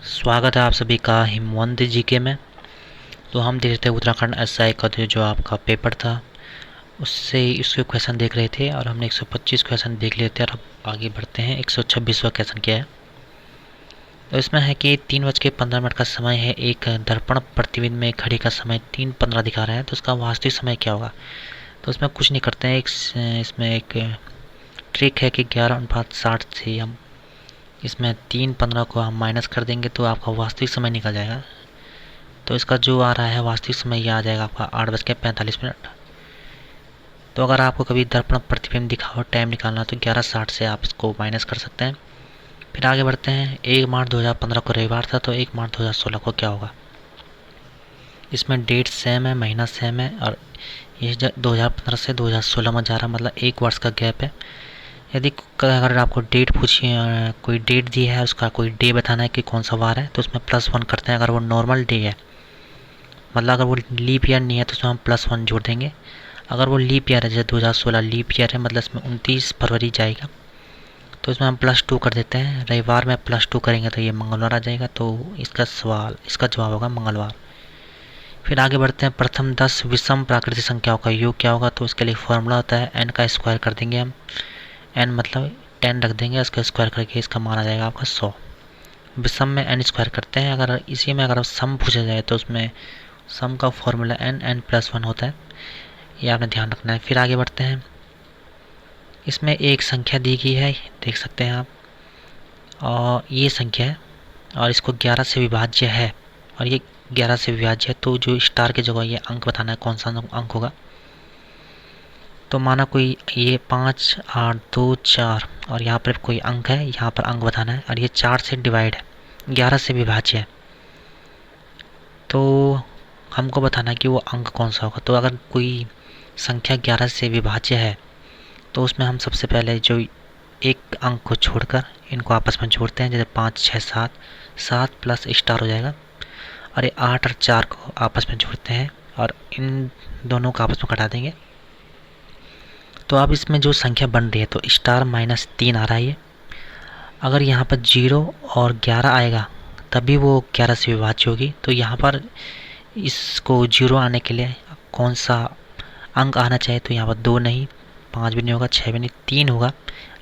स्वागत है आप सभी का हिमवंत जीके में। तो हम देख रहे थे उत्तराखंड एसआई का जो आपका पेपर था, उससे उसके क्वेश्चन देख रहे थे और हमने 125 क्वेश्चन देख लिए थे। और अब आगे बढ़ते हैं। 126वां क्वेश्चन क्या है। तो इसमें है कि 3:15 का समय है। एक दर्पण प्रतिबिंब में घड़ी का समय 3:15 दिखा रहा है, तो उसका वास्तविक समय क्या होगा। तो उसमें कुछ नहीं करते हैं। इसमें एक ट्रिक है कि 11:60 से हम इसमें 3:15 को हम माइनस कर देंगे तो आपका वास्तविक समय निकल जाएगा। तो इसका जो आ रहा है वास्तविक समय ये आ जाएगा आपका 8:45। तो अगर आपको कभी दर्पण प्रतिबिंब दिखा हो टाइम निकालना, तो 11:60 से आप इसको माइनस कर सकते हैं। फिर आगे बढ़ते हैं। 1 मार्च 2015 को रविवार था, तो 1 मार्च 2016 को क्या होगा। इसमें डेट सेम है, महीना सेम है, और ये 2015 से 2016 में जा रहा, मतलब 1 वर्ष का गैप है। यदि अगर आपको डेट पूछी, कोई डेट दी है, उसका कोई डे बताना है कि कौन सा वार है, तो उसमें +1 करते हैं। अगर वो नॉर्मल डे है, मतलब अगर वो लीप ईयर नहीं है, तो उसमें हम +1 जोड़ देंगे। अगर वो लीप ईयर है, जैसे 2016 लीप ईयर है, मतलब इसमें 29 फरवरी जाएगा, तो इसमें हम +2 कर देते हैं। रविवार में +2 करेंगे तो ये मंगलवार आ जाएगा। तो इसका जवाब होगा मंगलवार। फिर आगे बढ़ते हैं। प्रथम 10 विषम प्राकृतिक संख्याओं का योग क्या होगा। तो इसके लिए फॉर्मूला होता है n का स्क्वायर कर देंगे हम। n मतलब 10 रख देंगे, इसका स्क्वायर करके इसका मान आ जाएगा आपका 100। विषम में n स्क्वायर करते हैं। अगर इसी में अगर सम पूछा जाए तो उसमें सम का फॉर्मूला n+1 होता है, ये आपने ध्यान रखना है। फिर आगे बढ़ते हैं। इसमें एक संख्या दी गई है, देख सकते हैं आप, और ये संख्या है और इसको 11 से विभाज्य है, और ये 11 से विभाज्य है। तो जो स्टार की जगह ये अंक बताना है, कौन सा अंक होगा। तो माना कोई ये 5, 8, 2, 4 और यहाँ पर कोई अंक है, यहाँ पर अंक बताना है, और ये 4 से डिवाइड है, 11 से विभाज्य है, तो हमको बताना है कि वो अंक कौन सा होगा। तो अगर कोई संख्या 11 से विभाज्य है, तो उसमें हम सबसे पहले जो एक अंक को छोड़कर इनको आपस में जोड़ते हैं। जैसे 5, 6, 7, 7 प्लस स्टार हो जाएगा, और ये 8 और 4 को आपस में जोड़ते हैं और इन दोनों को आपस में घटा देंगे। तो अब इसमें जो संख्या बन रही है, तो स्टार -3 आ रहा है ये। अगर यहाँ पर 0 और 11 आएगा तभी वो 11 से विभाज्य होगी। तो यहाँ पर इसको 0 आने के लिए कौन सा अंक आना चाहिए। तो यहाँ पर 2 नहीं, 5 भी नहीं होगा, 6 भी नहीं, 3 होगा।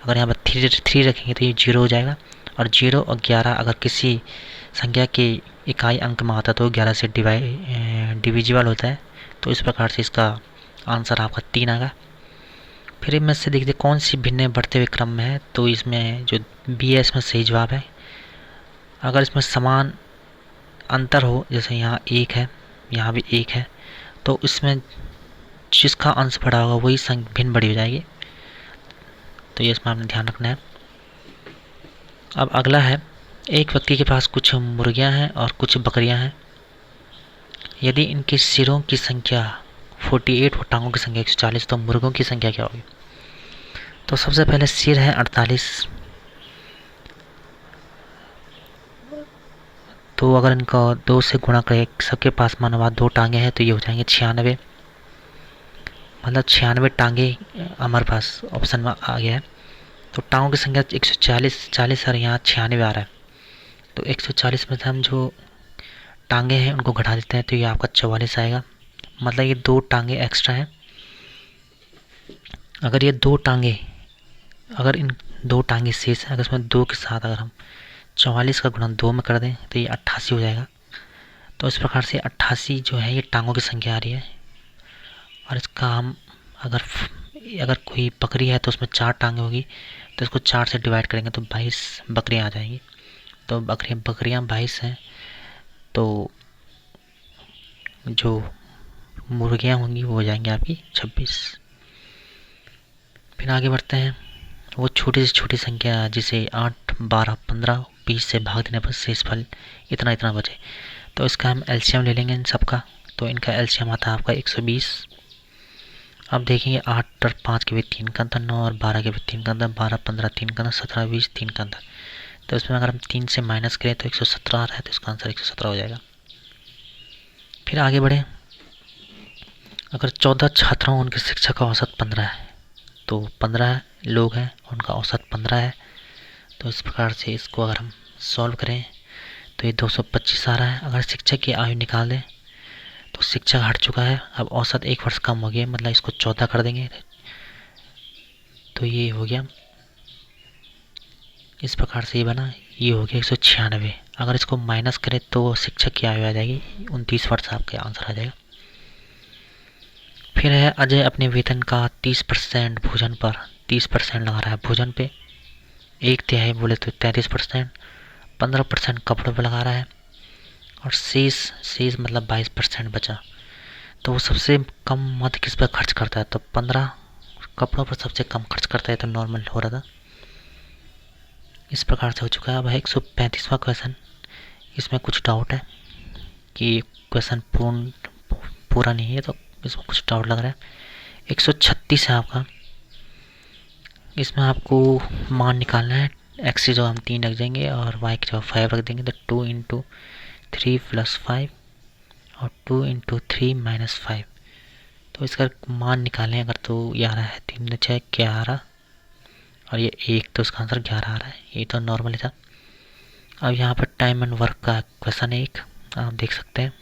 अगर यहाँ पर 3 रखेंगे तो ये 0 हो जाएगा। और 0 और 11 अगर किसी संख्या की इकाई अंक में आता है तो 11 से डिविजिबल होता है। तो इस प्रकार से इसका आंसर आपका 3 आएगा। फिर इनमें से देखते कौन सी भिन्न बढ़ते हुए क्रम में है। तो इसमें जो बी है, इसमें सही जवाब है। अगर इसमें समान अंतर हो, जैसे यहाँ 1 है, यहाँ भी 1 है, तो इसमें जिसका अंश बड़ा होगा वही भिन्न बड़ी हो जाएगी। तो ये इसमें आपने ध्यान रखना है। अब अगला है। एक व्यक्ति के पास कुछ मुर्गियां हैं और कुछ बकरियां हैं। यदि इनके सिरों की संख्या 48 और टांगों की संख्या 140, तो मुर्गों की संख्या क्या होगी। तो सबसे पहले सिर है 48, तो अगर इनका 2 से गुणा करें, सबके पास मानो 2 टांगे हैं, तो ये हो जाएंगे 96, मतलब 96 टांगे हमारे पास ऑप्शन में आ गया है। तो टांगों की संख्या 140, 40 और यहाँ 96 आ रहा है। तो 140 में से हम जो टांगे हैं उनको घटा देते हैं, तो ये आपका 44 आएगा, मतलब ये 2 टांगे एक्स्ट्रा हैं। अगर ये 2 टांगे, अगर इन 2 टांगे शेष है, अगर इसमें 2 के साथ अगर हम 44 का गुणा 2 में कर दें तो ये 88 हो जाएगा। तो इस प्रकार से 88 जो है ये टांगों की संख्या आ रही है। और इसका हम अगर कोई बकरी है तो उसमें 4 टांगे होगी, तो इसको 4 से डिवाइड करेंगे तो 22 बकरियाँ आ जाएंगी। तो बकरियाँ 22 हैं, तो जो मुर्गियाँ होंगी वो हो जाएंगी आपकी 26। फिर आगे बढ़ते हैं। वो छोटी से छोटी संख्या जिसे 8, 12, 15, 20 से भाग देने पर शेष फल इतना इतना बचे, तो इसका हम एलसीएम ले लेंगे इन सबका। तो इनका एलसीएम आता है आपका 120। अब देखेंगे 8 और 5 के भी 3 का अंतर, 9 और 12 के भी 3 का अंतर, 12, 15 3 का अंतर, 17, 20 3 का अंतर। तो इसमें अगर हम 3 से माइनस करें तो 117 आ रहा है, तो इसका आंसर 117 हो जाएगा। फिर आगे बढ़े। अगर 14 छात्र हों, उनके शिक्षक का औसत 15 है, तो 15 लोग हैं, उनका औसत 15 है। तो इस प्रकार से इसको अगर हम सॉल्व करें तो ये 225 आ रहा है। अगर शिक्षक की आयु निकाल दें तो शिक्षक हट चुका है, अब औसत 1 वर्ष कम हो गया, मतलब इसको 14 कर देंगे तो ये हो गया, इस प्रकार से ये बना, ये हो गया 196। अगर इसको माइनस करें तो शिक्षक की आयु आ जाएगी 29 वर्ष, आपके आंसर आ जाएगा। फिर है अजय अपने वेतन का 30% भोजन पर 30% लगा रहा है भोजन पे, 1/3 बोले तो 33%, 15% कपड़ों पर लगा रहा है और शेष शेष मतलब 22% बचा। तो वो सबसे कम मत किस पर खर्च करता है, तो 15 कपड़ों पर सबसे कम खर्च करता है, तो नॉर्मल हो रहा था। इस प्रकार से हो चुका है। अब है 135वां क्वेश्चन। इसमें कुछ डाउट है कि क्वेश्चन पूरा नहीं है, तो इसमें कुछ डाउट लग रहा है। 136 है आपका। इसमें आपको मान निकालना है, एक्स की जगह हम 3 रख देंगे और वाई की जगह 5 रख देंगे, तो 2 इंटू 3 प्लस 5 और 2 इंटू 3 माइनस 5। तो इसका मान निकालें अगर, तो ये आ रहा है 3 6 11 और ये 1, तो इसका आंसर 11 आ रहा है। ये तो नॉर्मल था। अब यहाँ पर टाइम एंड वर्क का क्वेश्चन है एक, आप देख सकते हैं।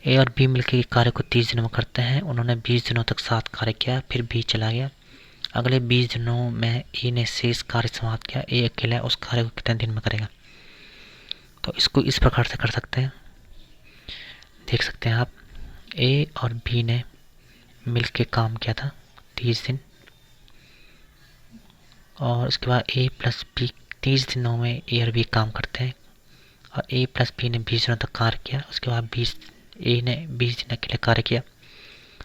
ए और बी मिलकर कार्य को 30 दिनों में करते हैं। उन्होंने 20 दिनों तक साथ कार्य किया, फिर बी चला गया। अगले 20 दिनों में ए ने शेष कार्य समाप्त किया। ए अकेला उस कार्य को कितने दिन में करेगा? तो इसको इस प्रकार से कर सकते हैं, देख सकते हैं आप। ए और बी ने मिल के काम किया था 30 दिन, और उसके बाद ए प्लस बी 30 दिनों में ए और बी काम करते हैं, और ए प्लस बी ने 20 दिनों तक कार्य किया। उसके बाद ए ने 20 दिन अकेले कार्य किया।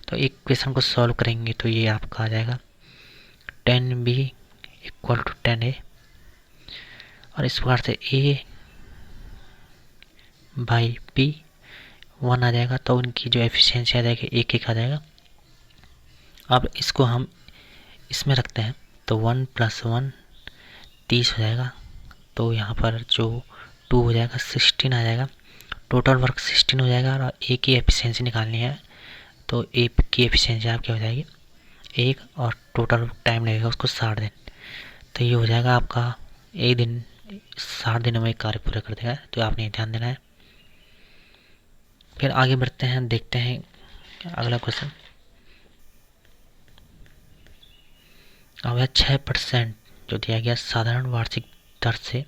तो एक क्वेश्चन को सॉल्व करेंगे तो ये आपका आ जाएगा 10b इक्वल टू 10a, और इस प्रकार से a बाई b 1 आ जाएगा, तो उनकी जो एफिशिएंसी आ जाएगी 1 आ जाएगा। अब इसको हम इसमें रखते हैं, तो 1 + 1 30 हो जाएगा, तो यहाँ पर जो 2 हो जाएगा 16 आ जाएगा। टोटल वर्क 16 हो जाएगा, और ए की एफिशिएंसी निकालनी है, तो ए की एफिशिएंसी आपकी हो जाएगी 1, और टोटल टाइम लगेगा उसको 60 दिन। तो ये हो जाएगा आपका एक दिन 60 दिनों में कार्य पूरा कर देगा, तो आपने ध्यान देना है। फिर आगे बढ़ते हैं, देखते हैं अगला क्वेश्चन। अब है 6% जो दिया गया साधारण वार्षिक दर से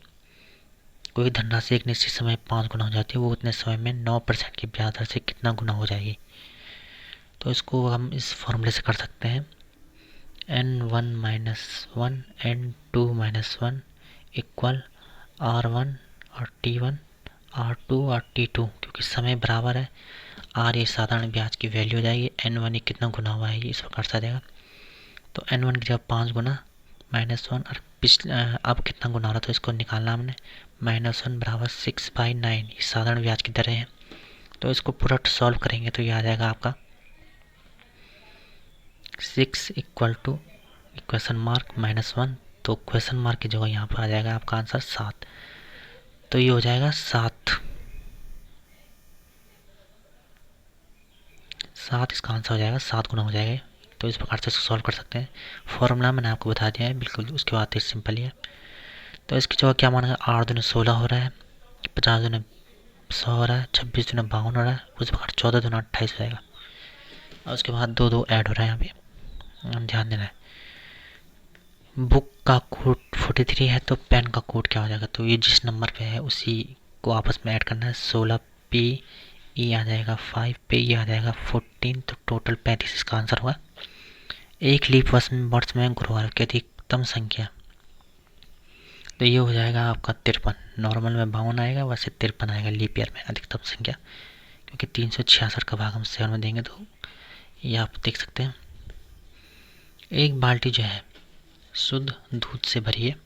कोई धनराशि एक निश्चित समय 5 गुना हो जाती है, वो उतने समय में 9% की ब्याज दर से कितना गुना हो जाएगी? तो इसको हम इस फॉर्मूले से कर सकते हैं, n1 - 1 n2 - 1 इक्वल r1 और t1 r2 और t2, क्योंकि समय बराबर है। r ये साधारण ब्याज की वैल्यू हो जाएगी, n1 ये कितना गुना हुआ है ये इस प्रकार से आ जाएगा। तो n1 की जगह 5 गुना -1, और पिछले अब कितना गुना हो रहा था इसको निकालना हमने, -1 बराबर 6/9, ये साधारण ब्याज की दरें हैं। तो इसको पूरा सॉल्व करेंगे तो ये आ जाएगा आपका 6 इक्वल टू क्वेश्चन मार्क -1, तो क्वेश्चन मार्क की जगह यहाँ पर आ जाएगा आपका आंसर 7। तो ये हो जाएगा 7 इसका आंसर हो जाएगा, 7 गुना हो जाएगा। तो इस प्रकार से इसको सॉल्व कर सकते हैं। फॉर्मूला मैंने आपको बता दिया है बिल्कुल, उसके बाद तो सिंपल ही है। तो इसकी जगह क्या मानेगा, 8 दूनी 16 हो रहा है, 50 दूनी 100 हो रहा है, 26 दूनी 52 हो रहा है, उस प्रकार 14 दूनी 28 हो जाएगा, और उसके बाद 2 ऐड हो रहा है यहाँ पे, ध्यान देना है। बुक का कोड 43 है, तो पेन का कोड क्या हो जाएगा, तो ये जिस नंबर पे है उसी को आपस में ऐड करना है। 16p ये आ जाएगा 5 पे, ये आ जाएगा 14, तो टोटल 35 इसका आंसर हुआ। एक लीप वर्ष में गुरुवार की अधिकतम संख्या, तो ये हो जाएगा आपका 53। नॉर्मल में 52 आएगा, वैसे 53 आएगा लीप ईयर में अधिकतम संख्या, क्योंकि 366 का भाग हम 7 में देंगे, तो ये आप देख सकते हैं। एक बाल्टी जो है शुद्ध दूध से भरी है,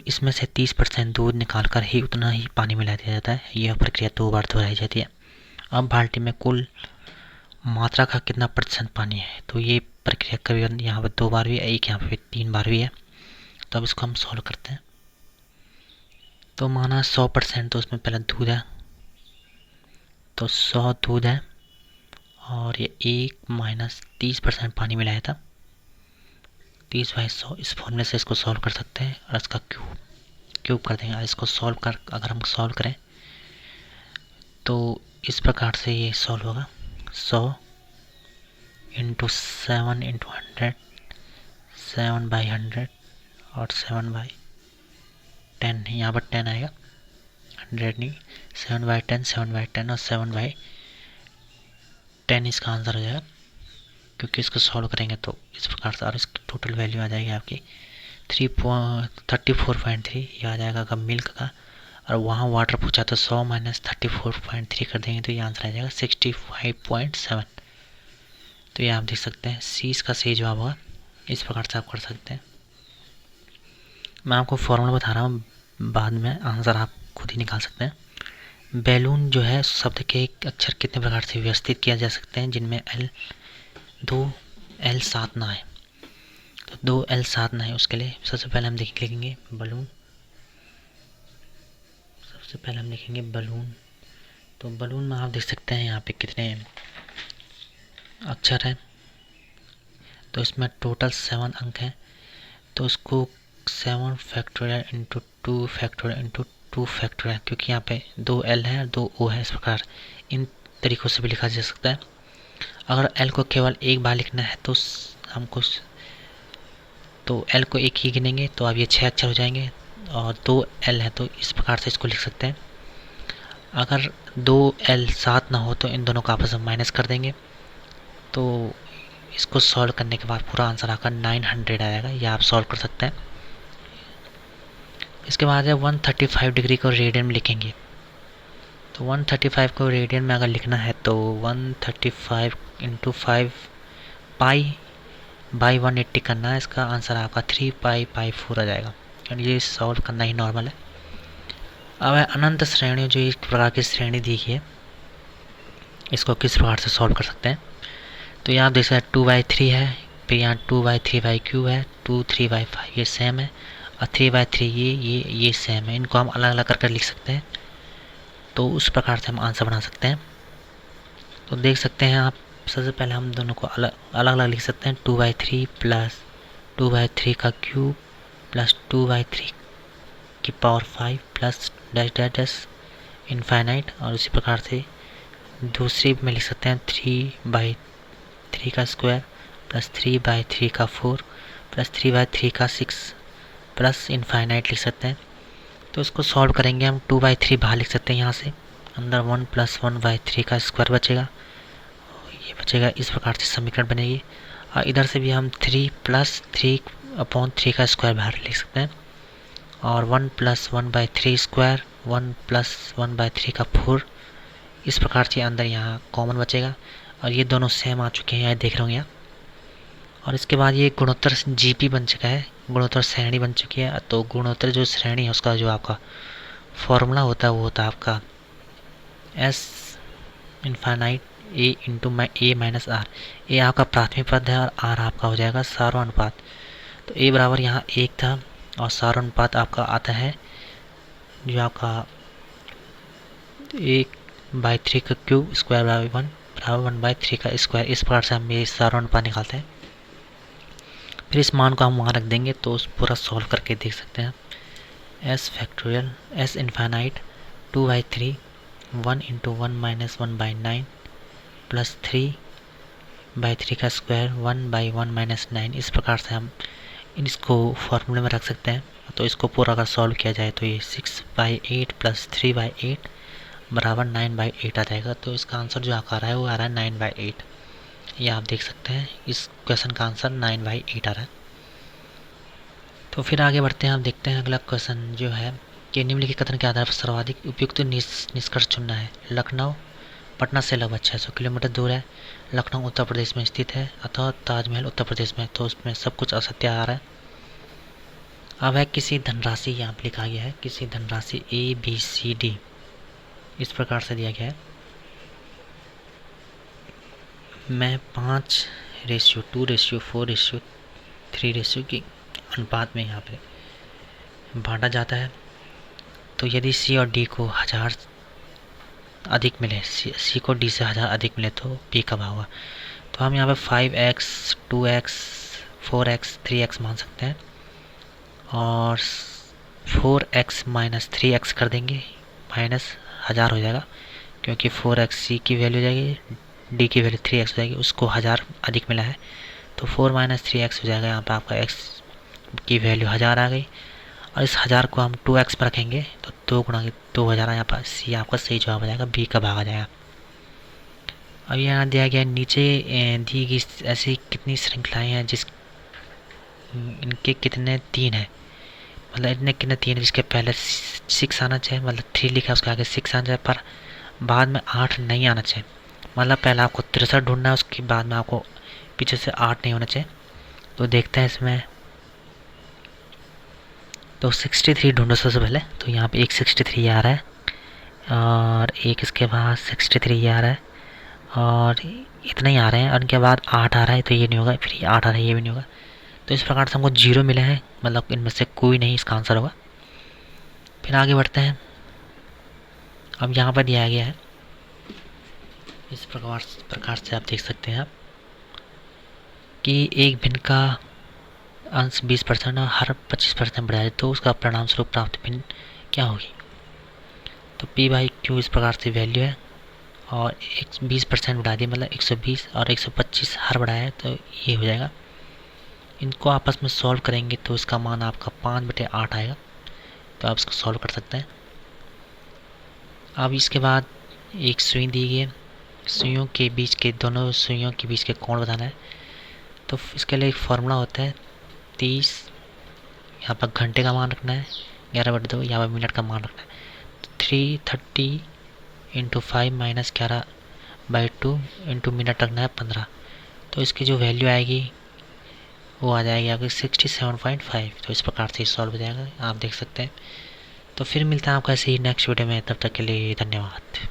इसमें से 30% दूध निकालकर ही उतना ही पानी मिला दिया जाता है। यह प्रक्रिया 2 बार दोहराई जाती है। अब बाल्टी में कुल मात्रा का कितना % पानी है, तो ये प्रक्रिया कभी यहाँ पर 2 बार भी है, एक यहाँ पे 3 बार भी है। तो अब इसको हम सॉल्व करते हैं। तो माना 100%, तो उसमें पहले दूध है, तो 100 दूध है, और ये 1 - 30% पानी मिलाया था, 30/100। इस फॉर्मूले से इसको सॉल्व कर सकते हैं, और इसका क्यूब क्यूब कर देंगे। इसको अगर हम सॉल्व करें तो इस प्रकार से ये सॉल्व होगा। 100 इंटू 7 इंटू 100, 7/100 और 7/10, यहाँ पर 10 आएगा, 100 नहीं, 7/10, 7/10 और 7/10 इसका आंसर हो जाएगा, क्योंकि इसको सॉल्व करेंगे तो इस प्रकार से। और इसकी टोटल वैल्यू आ जाएगी आपकी 34.3, ये आ जाएगा का मिल्क का। और वहाँ वाटर पूछा तो 100 - 34.3 कर देंगे तो ये आंसर आ जाएगा 65.7। तो ये आप देख सकते हैं सी इसका सही जवाब होगा। इस प्रकार से आप कर सकते हैं। मैं आपको फॉर्मूला बता रहा हूँ, बाद में आंसर आप खुद ही निकाल सकते हैं। बैलून जो है शब्द के अक्षर कितने प्रकार से व्यवस्थित किया जा सकते हैं जिनमें दो एल साथ ना आए। तो 2 एल साथ ना है, उसके लिए सबसे पहले हम लिखेंगे बलून। सबसे पहले हम लिखेंगे बलून। तो बलून में आप देख सकते हैं यहाँ पे कितने अक्षर हैं। तो इसमें टोटल 7 अंक हैं। तो उसको 7 factorial into 2 factorial into 2 factorial, क्योंकि यहाँ पे 2 एल है और 2 ओ है। इस प्रकार इन तरीक़ों से भी लिखा जा सकता है। अगर एल को केवल एक बार लिखना है तो हमको एल को एक ही गिनेंगे तो अब ये 6 अक्षर हो जाएंगे। और 2 एल है तो इस प्रकार से इसको लिख सकते हैं। अगर 2 एल साथ ना हो तो इन दोनों का आपस में माइनस कर देंगे। तो इसको सॉल्व करने के बाद पूरा आंसर आकर 900 आएगा। ये आप सॉल्व कर सकते हैं। इसके बाद है 135 डिग्री को रेडियन में लिखेंगे। तो 135 को रेडियन में अगर लिखना है तो 135 इंटू 5 पाई/180 करना है। इसका आंसर आपका 3π/4 आ जाएगा। और ये सॉल्व करना ही नॉर्मल है। अब है अनंत श्रेणी, जो एक प्रकार की श्रेणी दी है, इसको किस प्रकार से सॉल्व कर सकते हैं। तो यहाँ देख सकते हैं 2/3 है, फिर यहाँ 2/3/3 है, 2 3/5 ये सेम है, और 3/3 ये सेम है। इनको हम अलग अलग कर लिख सकते हैं। तो उस प्रकार से हम आंसर बना सकते हैं। तो देख सकते हैं आप, सबसे पहले हम दोनों को अलग अलग लिख सकते हैं। 2/3 प्लस 2/3 का क्यूब प्लस 2/3 की power 5 plus dash dash dash infinite. और उसी प्रकार से दूसरी में लिख सकते हैं 3/3 का स्क्वायर प्लस 3/3 का 4 प्लस 3/3 का 6 प्लस इनफाइनाइट लिख सकते हैं। तो इसको सॉल्व करेंगे हम। 2/3 बाहर लिख सकते हैं, यहाँ से अंदर 1 + 1/3 का स्क्वायर बचेगा, ये बचेगा। इस प्रकार से समीकरण बनेगी। और इधर से भी हम 3 + 3/3 का स्क्वायर बाहर लिख सकते हैं। और 1 + 1/3 स्क्वायर, 1 + 1/3 का 4। इस प्रकार से अंदर यहाँ कॉमन बचेगा। और ये दोनों सेम आ चुके हैं, यहाँ देख रहे होंगे आप। और इसके बाद ये गुणोत्तर जीपी बन चुका है, गुणोत्तर श्रेणी बन चुकी है। तो गुणोत्तर जो श्रेणी है उसका जो आपका फॉर्मूला होता है वो होता है आपका S infinite A into A - R। ए आपका प्राथमिक पद है और R आपका हो जाएगा सारोनुपात। तो A बराबर यहाँ 1 था और सारोनुपात आपका आता है जो आपका 1/3 का क्यूब स्क्वायर बराबर 1/3 का स्क्वायर। इस प्रकार से हम ये सारोनुपात निकालते हैं। फिर इस मान को हम वहाँ रख देंगे तो उस पूरा सॉल्व करके देख सकते हैं। S factorial S infinite 2/3 1 into 1 - 1/9 plus 3/3 का स्क्वायर 1/1 - 9। इस प्रकार से हम इसको फॉर्मूले में रख सकते हैं। तो इसको पूरा अगर सॉल्व किया जाए तो ये 6/8 प्लस 3/8 बराबर 9/8 आ जाएगा। तो इसका आंसर जो आ रहा है वो आ रहा है 9/8। ये आप देख सकते हैं इस क्वेश्चन का आंसर 9/8 आ रहा है। तो फिर आगे बढ़ते हैं। आप देखते हैं अगला क्वेश्चन जो है कि निम्नलिखित कथन के आधार पर सर्वाधिक उपयुक्त निष्कर्ष चुनना है। लखनऊ पटना से लगभग 600 किलोमीटर दूर है। लखनऊ उत्तर प्रदेश में स्थित है, अथवा ताजमहल उत्तर प्रदेश में। तो उसमें सब कुछ असत्य आ रहा है। अब है किसी धनराशि, यहाँ पर लिखा गया है किसी धनराशि ABCD इस प्रकार से दिया गया है। मैं 5:2:4:3 की अनुपात में यहाँ पे बांटा जाता है। तो यदि C और D को 1000 अधिक मिले, C को D से 1000 अधिक मिले तो P का भाव होगा। तो हम यहाँ पे 5x 2x 4x 3x मान सकते हैं। और 4x माइनस 3x कर देंगे, माइनस 1000 हो जाएगा, क्योंकि 4x c की वैल्यू हो जाएगी, d की वैल्यू 3x हो जाएगी, उसको 1000 अधिक मिला है, तो 4 माइनस 3x हो जाएगा। यहाँ पर आपका x की वैल्यू 1000 आ गई, और इस 1000 को हम 2x पर रखेंगे तो 2 गुणा 2000, यहाँ पर सी आपका सही जवाब आ जाएगा, बी का भाग आ जाएगा। अब यहाँ दिया गया नीचे दी गई ऐसी कितनी श्रृंखलाएं हैं जिस इनके कितने 3 है, मतलब इतने कितने 3 है जिसके पहले 6 आना चाहिए, मतलब 3 लिखा है उसके आगे 6 आना चाहिए, पर बाद में 8 नहीं आना चाहिए। मतलब पहले आपको 63 ढूंढना है, उसके बाद में आपको पीछे से 8 नहीं होना चाहिए। तो देखते हैं इसमें, तो 63 ढूंढो सबसे पहले। तो यहाँ पे एक 63 आ रहा है, और एक इसके बाद 63 आ रहा है, और इतना ही आ रहे हैं, और इनके बाद 8 आ रहा है, तो ये नहीं होगा, फिर ये 8 आ रहा है, ये भी नहीं होगा। तो इस प्रकार से हमको 0 मिले हैं, मतलब इनमें से कोई नहीं इसका आंसर होगा। फिर आगे बढ़ते हैं। अब यहाँ पर दिया गया है इस प्रकार से आप देख सकते हैं आप कि एक भिन्न का अंश 20% और हर 25% बढ़ा है, तो उसका परिणाम स्वरूप प्राप्त भिन्न क्या होगी। तो पी बाई क्यू इस प्रकार से वैल्यू है, और 20% बढ़ा दी, मतलब 120, और 125 हर बढ़ाया है, तो ये हो जाएगा। इनको आपस में सॉल्व करेंगे तो इसका मान आपका 5/8 आएगा, तो आप इसको सॉल्व कर सकते हैं। अब इसके बाद एक सुई दी गई है, सुइयों के बीच के दोनों सुइयों के बीच के कोण बताना है। तो इसके लिए एक फार्मूला होता है 30, यहाँ पर घंटे का मान रखना है 11/2, यहाँ पर मिनट का मान रखना है 330 इंटू 5 माइनस 11/2 इंटू मिनट रखना है 15। तो इसकी जो वैल्यू आएगी वो आ जाएगी आपकी 67.5। तो इस प्रकार से सॉल्व हो जाएगा, आप देख सकते हैं। तो फिर मिलता है आपका ऐसे ही नेक्स्ट वीडियो में, तब तक के लिए धन्यवाद।